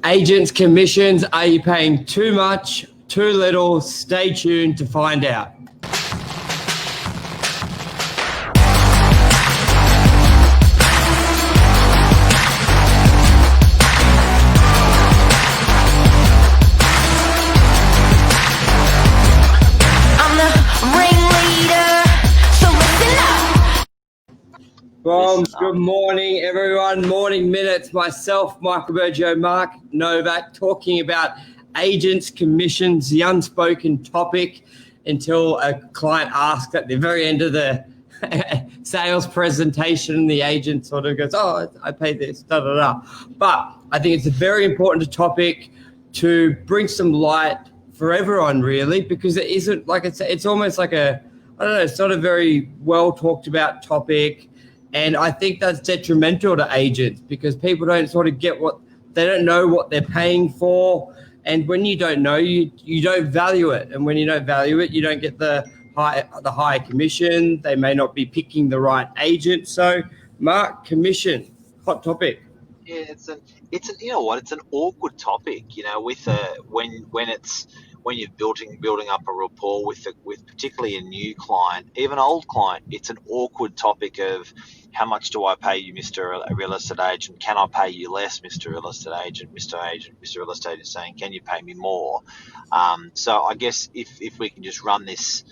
Agents' commissions, are you paying too much, too little? Stay tuned to find out. Good morning, everyone. Morning Minutes. Myself, Michael Bergio, Mark Novak, talking about agents' commissions, the unspoken topic until a client asks at the very end of the sales presentation, the agent sort of goes, oh, I paid this, da, da, da. But I think it's a very important topic to bring some light for everyone, really, because it isn't, like it's almost like I don't know, it's not a very well talked about topic. And I think that's detrimental to agents because people don't sort of they don't know what they're paying for. And when you don't know, you don't value it. And when you don't value it, you don't get the higher commission. They may not be picking the right agent. So, Mark, commission, hot topic. Yeah, it's an awkward topic, with when you're building up a rapport with particularly a new client, even old client. It's an awkward topic of how much do I pay you, Mr. Real Estate Agent? Can I pay you less, Mr. Real Estate Agent? Mr. Real Estate is saying, can you pay me more? So I guess if we can just run this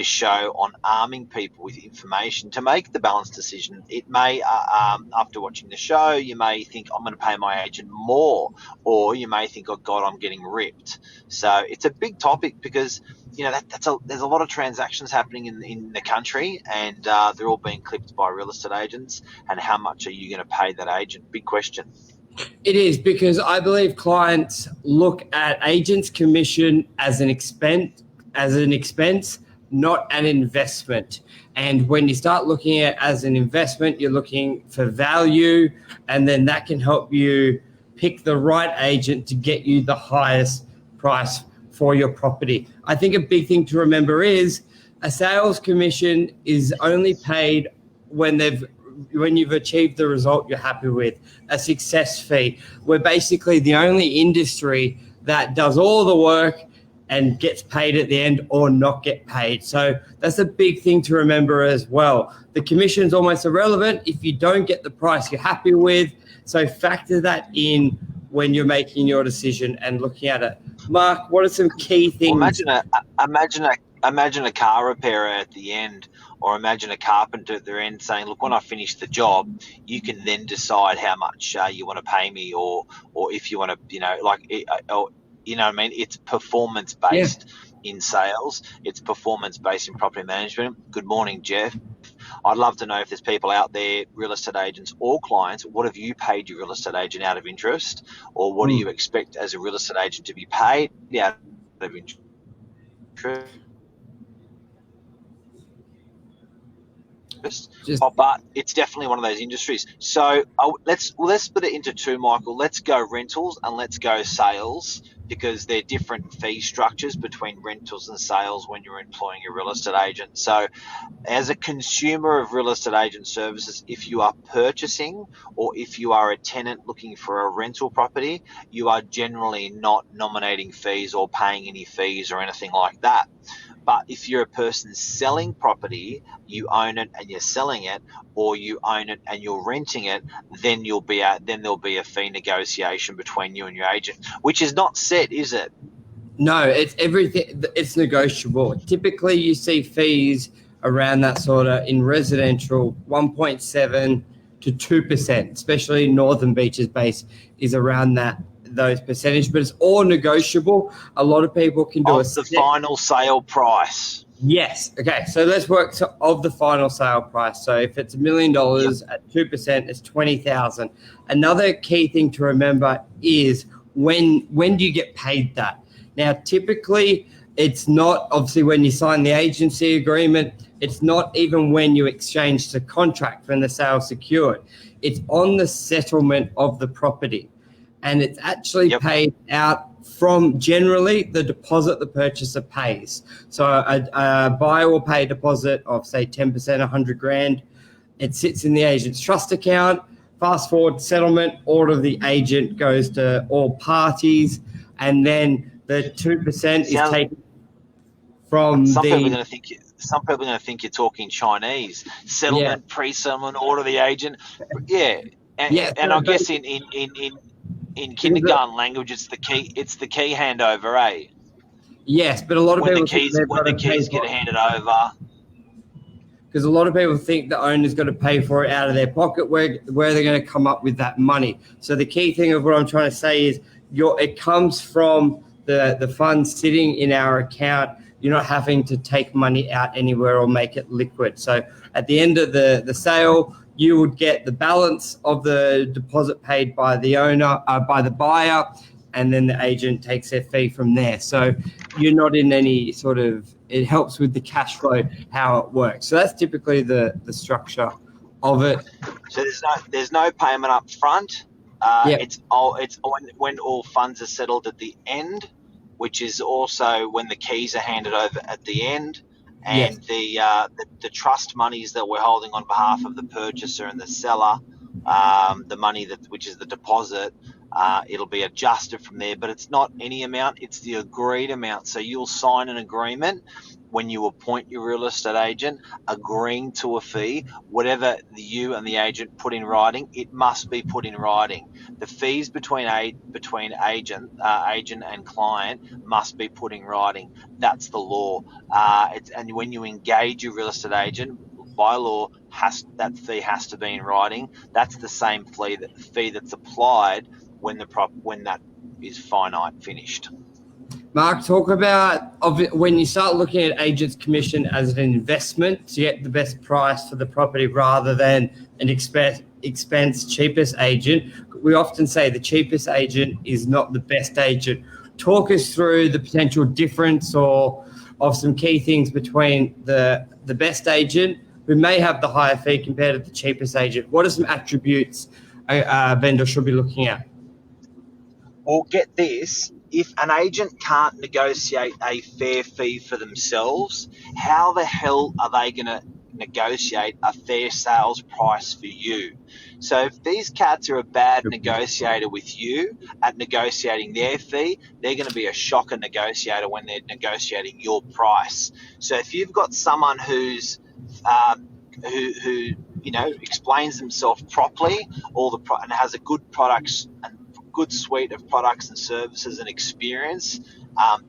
show on arming people with information to make the balanced decision. It may, after watching the show, you may think, I'm going to pay my agent more, or you may think, oh God, I'm getting ripped. So it's a big topic because, there's a lot of transactions happening in the country, and they're all being clipped by real estate agents. And how much are you going to pay that agent? Big question. It is, because I believe clients look at agents' commission as an expense, not an investment. And when you start looking at it as an investment, you're looking for value, and then that can help you pick the right agent to get you the highest price for your property. I think a big thing to remember is a sales commission is only paid when you've achieved the result you're happy with. A success fee. We're basically the only industry that does all the work and gets paid at the end or not get paid. So that's a big thing to remember as well. The commission is almost irrelevant if you don't get the price you're happy with. So factor that in when you're making your decision and looking at it. Mark, what are some key things? Well, imagine a car repairer at the end, or imagine a carpenter at their end saying, look, when I finish the job, you can then decide how much you want to pay me, or if you want to, it's performance-based in sales. It's performance-based in property management. Good morning, Jeff. I'd love to know if there's people out there, real estate agents or clients, what have you paid your real estate agent out of interest? Or what do you expect as a real estate agent to be paid out of interest? But it's definitely one of those industries. So let's split it into two, Michael. Let's go rentals and let's go sales, because they're different fee structures between rentals and sales when you're employing a real estate agent. So as a consumer of real estate agent services, if you are purchasing or if you are a tenant looking for a rental property, you are generally not nominating fees or paying any fees or anything like that. But if you're a person selling property, you own it and you're selling it, or you own it and you're renting it, then there'll be a fee negotiation between you and your agent, which is not set, is it? No, it's everything. It's negotiable. Typically, you see fees around that sort of in residential 1.7 to 2%, especially Northern Beaches base is around those percentage, but it's all negotiable. A lot of people can do the final sale price. Yes. Okay. So let's work of the final sale price. So if it's $1 million at 2%, it's $20,000. Another key thing to remember is when do you get paid that? Now, typically, it's not obviously when you sign the agency agreement. It's not even when you exchange the contract when the sale secured. It's on the settlement of the property. And it's actually paid out from generally the deposit the purchaser pays. So a buyer will pay a deposit of, say, 10%, $100,000. It sits in the agent's trust account. fast forward settlement, order of the agent goes to all parties, and then the 2% is Sounds- taken from Some people are the. going to think you're talking Chinese. Settlement, pre-settlement, order the agent. Yeah, and I guess in kindergarten language, it's the key. It's the key handover, eh? Yes, but a lot of When people the keys get handed over. Because a lot of people think the owner's got to pay for it out of their pocket. Where they're going to come up with that money? So the key thing of what I'm trying to say is, it comes from the funds sitting in our account. You're not having to take money out anywhere or make it liquid. So at the end of the sale, you would get the balance of the deposit paid by the owner, by the buyer, and then the agent takes their fee from there. So you're not in any sort of, it helps with the cash flow, how it works. So that's typically the structure of it. So there's no payment up front. It's when all funds are settled at the end, which is also when the keys are handed over at the end, and the trust monies that we're holding on behalf of the purchaser and the seller, the money which is the deposit, it'll be adjusted from there, but it's not any amount, it's the agreed amount. So you'll sign an agreement when you appoint your real estate agent, agreeing to a fee. Whatever you and the agent put in writing, it must be put in writing. The fees between agent and client must be put in writing. That's the law. And when you engage your real estate agent, by law, that fee has to be in writing. That's the same fee that's applied when that is finite finished. Mark, talk about when you start looking at agent's commission as an investment to get the best price for the property rather than an expense cheapest agent. We often say the cheapest agent is not the best agent. Talk us through the potential difference or of some key things between the best agent, who may have the higher fee, compared to the cheapest agent. What are some attributes a vendor should be looking at? Well, get this. If an agent can't negotiate a fair fee for themselves, how the hell are they going to negotiate a fair sales price for you? So if these cats are a bad negotiator with you at negotiating their fee, they're going to be a shocker negotiator when they're negotiating your price. So if you've got someone who explains themselves properly, and has a good products and good suite of products and services and experience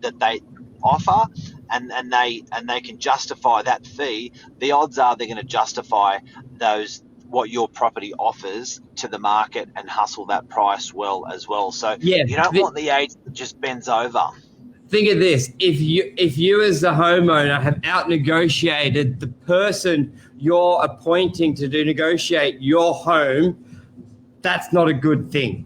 that they offer, and they can justify that fee, the odds are they're going to justify what your property offers to the market and hustle that price well as well. So you don't want the agent that just bends over. Think of this: if you as the homeowner have out negotiated the person you're appointing to negotiate your home, that's not a good thing.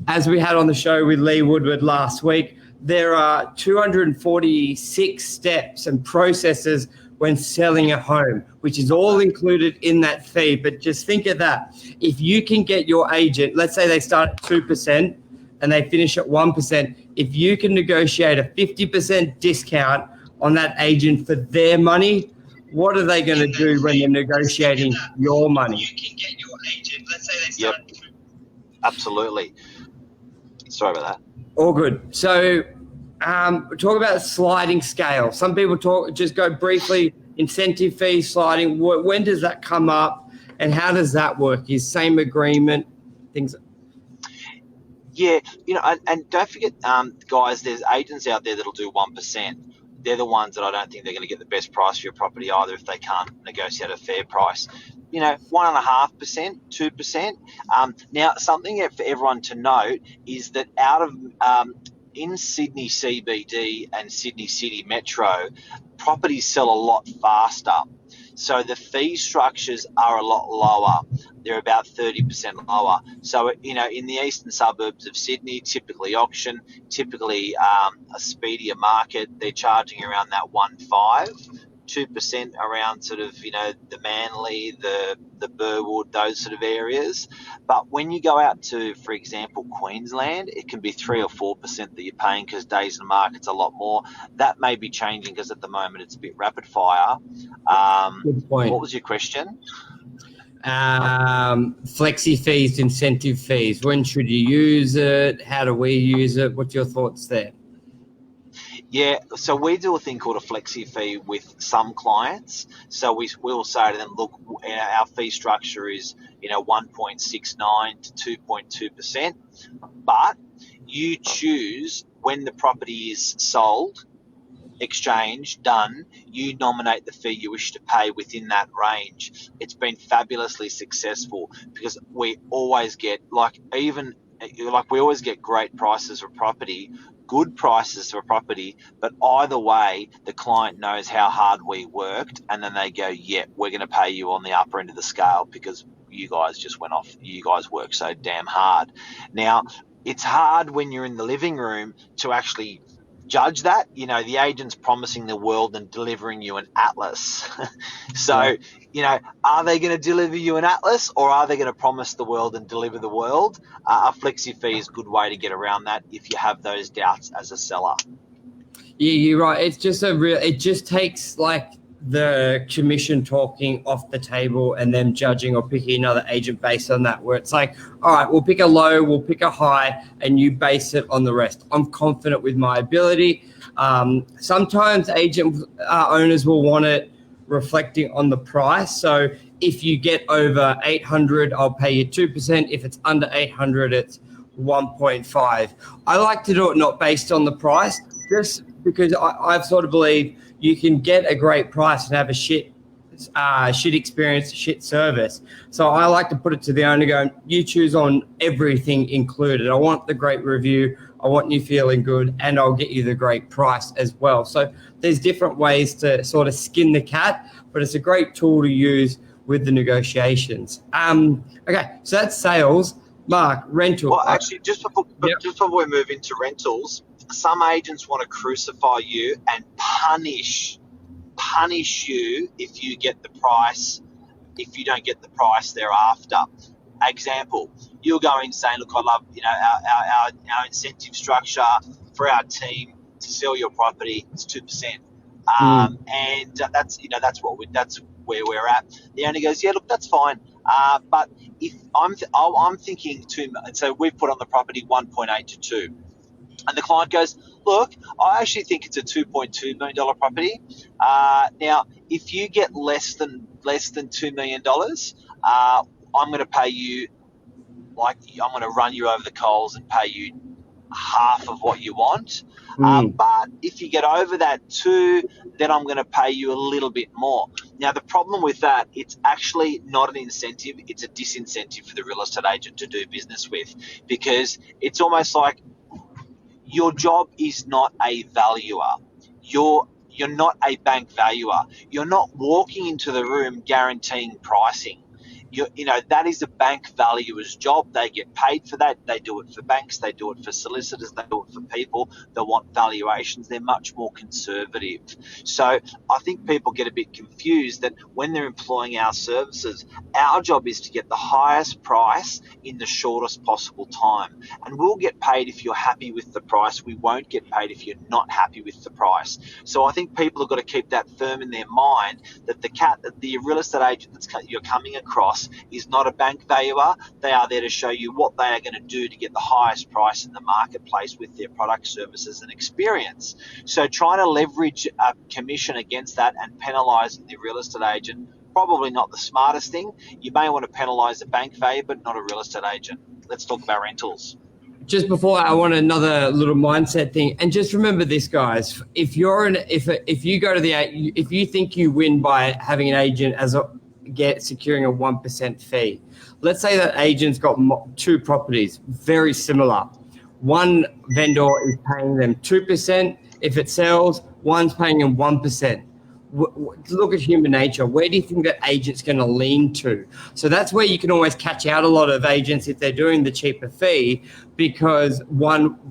As we had on the show with Lee Woodward last week, there are 246 steps and processes when selling a home, which is all included in that fee. But just think of that. If you can get your agent, let's say they start at 2% and they finish at 1%, if you can negotiate a 50% discount on that agent for their money, what are they going to do when they're negotiating your money? You can get your agent, let's say they start at 2%. Absolutely. Sorry about that. All good. So talk about sliding scale. Some people just go briefly, incentive fee sliding. When does that come up and how does that work? Is same agreement, things? Yeah, and don't forget, guys, there's agents out there that'll do 1%. They're the ones that I don't think they're going to get the best price for your property either if they can't negotiate a fair price. 1.5%, 2%. Now, something for everyone to note is that in Sydney CBD and Sydney City Metro, properties sell a lot faster. So the fee structures are a lot lower. They're about 30% lower. So, in the eastern suburbs of Sydney, typically auction, typically a speedier market, they're charging around that 1.5%. 2% around sort of, the Manly, the Burwood, those sort of areas. But when you go out to, for example, Queensland, it can be 3 or 4% that you're paying because days in the market's a lot more. That may be changing because at the moment it's a bit rapid fire. Good point. What was your question? Flexi fees, incentive fees. When should you use it? How do we use it? What's your thoughts there? Yeah, so we do a thing called a flexi fee with some clients. So we'll say to them, look, our fee structure is 1.69 to 2.2%, but you choose when the property is sold, exchange done, you nominate the fee you wish to pay within that range. It's been fabulously successful because we always get we always get great prices for property, good prices for property, but either way the client knows how hard we worked, and then they go, yeah, we're going to pay you on the upper end of the scale because you guys work so damn hard. Now, it's hard when you're in the living room to actually judge that. The agent's promising the world and delivering you an atlas. So, are they going to deliver you an atlas, or are they going to promise the world and deliver the world? A flexi fee is a good way to get around that if you have those doubts as a seller. Yeah, you're right. It's just it just takes like the commission talking off the table and them judging or picking another agent based on that, where it's like, all right, we'll pick a low, we'll pick a high, and you base it on the rest. I'm confident with my ability. Sometimes agent owners will want it reflecting on the price. So if you get over 800, I'll pay you 2%. If it's under 800, it's 1.5. I like to do it not based on the price, just because I've sort of believe you can get a great price and have a shit experience, shit service. So I like to put it to the owner, going, you choose on everything included. I want the great review, I want you feeling good, and I'll get you the great price as well. So there's different ways to sort of skin the cat, but it's a great tool to use with the negotiations. Okay, so that's sales. Mark, rental. Well, actually, just before we move into rentals, some agents want to crucify you and punish you if you don't get the price thereafter. Example, you're going saying, look, I love our incentive structure for our team to sell your property. It's 2%, and that's where we're at. The owner goes, yeah, look, that's fine, but if I'm thinking so we've put on the property 1.8 to 2. And the client goes, look, I actually think it's a $2.2 million property. Now, if you get less than $2 million, I'm going to pay you, I'm going to run you over the coals and pay you half of what you want. But if you get over that 2, then I'm going to pay you a little bit more. Now, the problem with that, it's actually not an incentive. It's a disincentive for the real estate agent to do business with, because it's almost like your job is not a valuer. You're not a bank valuer. You're not walking into the room guaranteeing pricing. That is a bank valuer's job. They get paid for that. They do it for banks. They do it for solicitors. They do it for people that want valuations. They're much more conservative. So I think people get a bit confused that when they're employing our services, our job is to get the highest price in the shortest possible time. And we'll get paid if you're happy with the price. We won't get paid if you're not happy with the price. So I think people have got to keep that firm in their mind, that the real estate agent you're coming across is not a bank valuer. They are there to show you what they are going to do to get the highest price in the marketplace with their product, services, and experience. So trying to leverage a commission against that and penalising the real estate agent, probably not the smartest thing. You may want to penalise a bank value, but not a real estate agent. Let's talk about rentals. Just before, I want another little mindset thing, and just remember this, guys. If you think you win by having an agent securing a 1% fee. Let's say that agent's got 2 properties, very similar. One vendor is paying them 2%. If it sells, one's paying them 1%. Look at human nature. Where do you think that agent's going to lean to? So that's where you can always catch out a lot of agents if they're doing the cheaper fee, because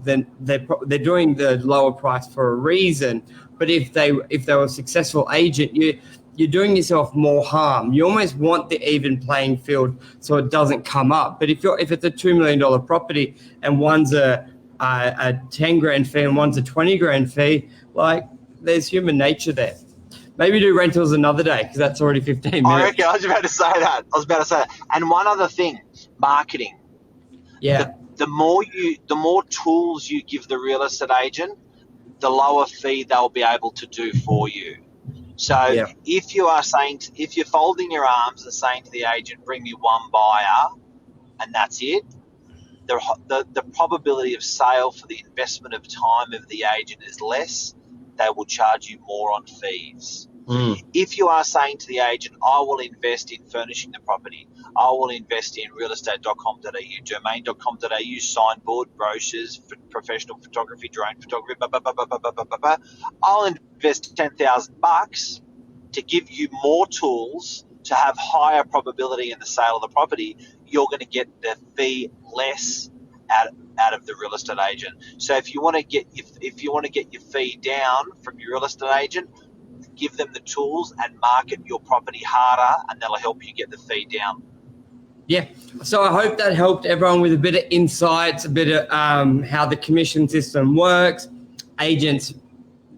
then they're doing the lower price for a reason. But if they were a successful agent, you're doing yourself more harm. You almost want the even playing field so it doesn't come up. But if it's a $2 million property and one's a 10 grand fee and one's a 20 grand fee, there's human nature there. Maybe do rentals another day because that's already 15 minutes. I reckon I was about to say that. And one other thing, marketing. Yeah. The more tools you give the real estate agent, the lower fee they'll be able to do for you. So if you're folding your arms and saying to the agent, bring me one buyer, and that's it, the probability of sale for the investment of time of the agent is less. They will charge you more on fees. If you are saying to the agent, I will invest in furnishing the property, I will invest in realestate.com.au, domain.com.au, signboard, brochures, professional photography, drone photography, I'll invest $10,000 to give you more tools to have higher probability in the sale of the property. You're going to get the fee less out of the real estate agent. So if you want to get your fee down from your real estate agent, give them the tools and market your property harder, and that'll help you get the fee down. Yeah. So I hope that helped everyone with a bit of insights, a bit of how the commission system works, agents'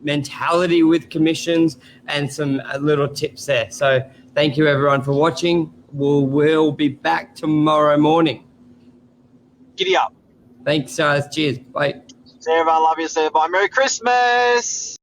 mentality with commissions, and some little tips there. So thank you everyone for watching. We'll be back tomorrow morning. Giddy up. Thanks, guys. Cheers. Bye. See you, everyone. Love you. See you. Bye. Merry Christmas.